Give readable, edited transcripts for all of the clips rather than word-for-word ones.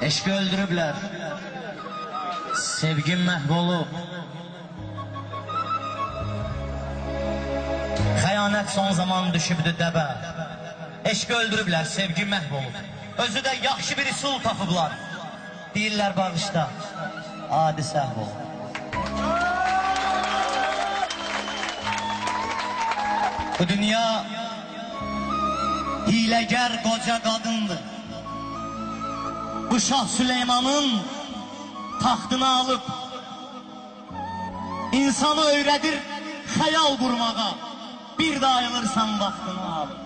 Eşqi öldürüblər, sevgim məhv olub. Xəyanət son zaman düşübdü dəbə. Eşqi öldürüblər, sevgim məhv olub. Özü də yaxşı bir üsul tapıblar. Deyirlər bağışda, adi səhv olub. Bu dünya hiləgər qoca qadındır. Bu Şah Süleymanın taxtını alıb insanı öyrədir xəyal qurmağa. Bir də ayılırsan vaxtını alıb.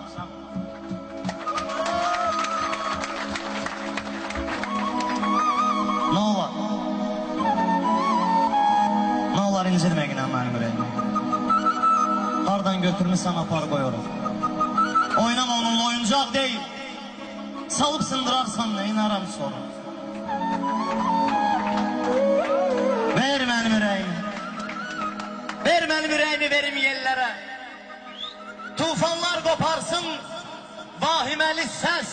Nə olar? Nə olar incirməyinə mənim ürəyimə? Hardan götürmüşsən apar qoyuruq. Oynama onunla, oyuncaq deyil. Salıb sındırarsan nə inarım sonra. Ver mənim ürəyimi. Ver mənim ürəyimi verim yerlərə. Tufanlar qoparsın vahiməli səs.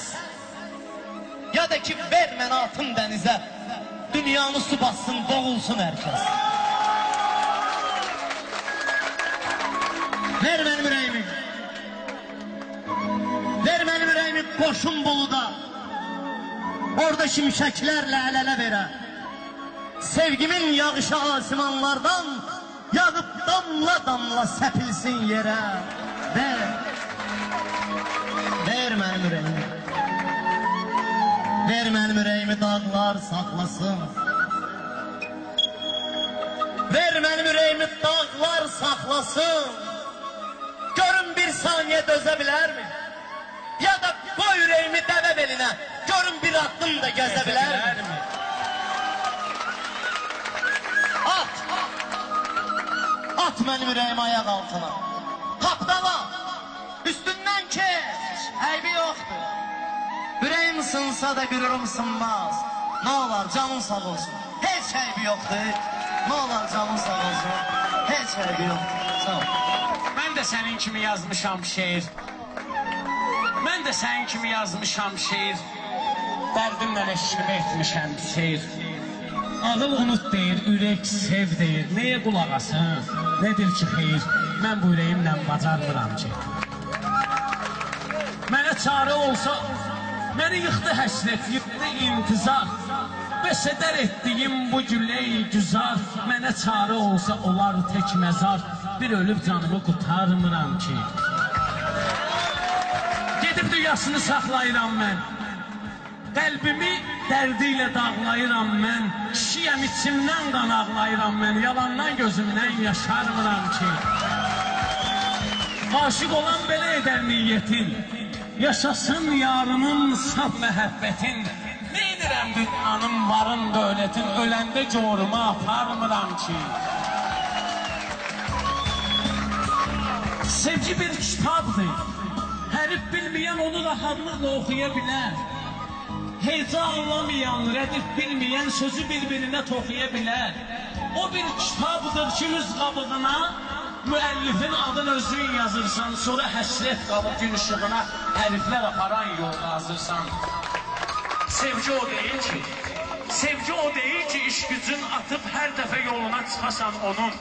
Ya da ki ver mən atım dənizə. Dünyanı su bassın, boğulsun hər kəs. Ver mənim ürəyimi. Ver mənim ürəyimi qoşun buluda. Orada şimşəklərlə əl-ələ verə. Sevgimin yağışı asimanlardan yağıb damla damla səpilsin yerə. Ver. Ver mənim ürəyimi. Ver mənim ürəyimi dağlar saxlasın. Ver mənim ürəyimi dağlar saxlasın. Görün bir saniyə dözə bilərmi? Ya da qoy ürəyimi dəvə belinə. Görün bir addım da gəzə bilərmi? At! At mənim ürəyimi ayaq altına. Tapdala! Üstündən keç! Əybi yoxdur. Ürəyim sınsa da qürürüm sınmaz. Nə olar canın sağ olsun. Heç əybi yoxdur. Nə olar canın sağ olsun. Heç əybi yoxdur. Sağ ol. Mən də sənin kimi yazmışam şeir. Mən də sənin kimi yazmışam şeir. Dərdimlə eşqimi etmişəm şeir. Ağıl unut deyir, ürək sev deyir. Nəyə qulaq asın, nədir ki xeyir? Mən bu ürəyimlə bacarmıram ki. Mənə çarə olsa, məni yıxdı həsrət, yıxdı intizar. Bəsədər etdiyim bu güley güzar. Mənə çarə olsa olar tək məzar. Bir ölüb canımı qutarmıram ki. Gedib dünyasını saxlayıram mən. Qəlbimi dərdi ilə dağlayıram mən. Kişiyəm, içimdən qan ağlayıram mən. Yalandan gözümdən yaşarmıram ki. Aşıq olan belə edər niyyətin. Yaşasın yarının saf məhəbbətin. Neynirəm dünyanın varın dövlətin. Öləndə coruma aparmıram ki. Sevgi bir kitabdır. Hərif bilməyən onu rahatlıqla oxuya bilər. Heca anlamayan, rədif bilməyən sözü bir-birinə toxuya bilər. O bir kitabdır ki, üz qabığına müəllifin adını özün yazırsan, sonra həsrət qalıb gün ışığına həriflər aparan yolda hazırsan. Sevgi o deyil ki, sevgi o deyil ki, iş gücün atıb hər dəfə yoluna çıxasan onun.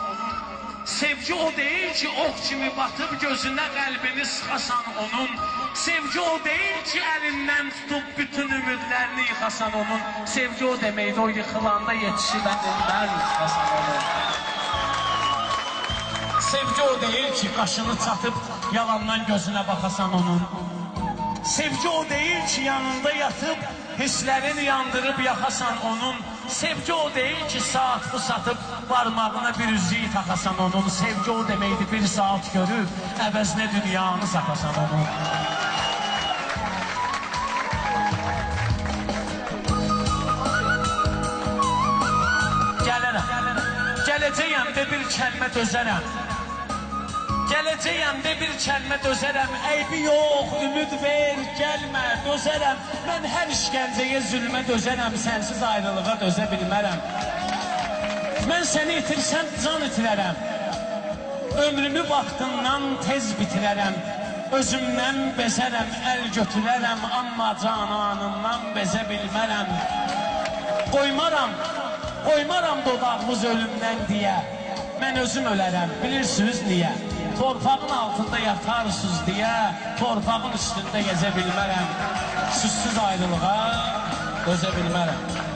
Sevgi o deyil ki, ox kimi batıb gözünə qəlbini sıxasan onun. Sevgi o deyil ki, əlindən tutub bütün ümidlərini yıxasan onun. Sevgi o deməkdir, o yıxılanda yetişib əlindən yıxasan onun. Sevgi o deyil ki, qaşını çatıb yalandan gözünə baxasan onun. Sevgi o deyil ki, yanında yatıb hisslərini yandırıb yaxasan onun. Sevgi o deyil ki, saatı satıb parmağına bir üzüyü taxasan onun. Sevgi o deməkdir, bir saat görüb əvəzinə dünyanı satasan onun. Gələcəyəm də bir kəlmə dözərəm. Gələcəyəm də bir kəlmə dözərəm. Əybi yox, ümid ver, gəlmə, dözərəm. Mən hər işgəncəyə, zülmə dözərəm. Sənsiz ayrılığa dözə bilmərəm. Mən səni itirsəm, can itirərəm. Ömrümü vaxtından tez bitirərəm. Özümdən bezərəm, əl götürərəm. Amma cananımdan bezə bilmərəm. Qoymaram dodağımız ölümdən deyə. Mən özüm ölərəm, bilirsiniz niyə? Torpağın altında yatarsınız deyə, torpağın üstündə gəzə bilmərəm. Sizsiz ayrılığa dözə bilmərəm.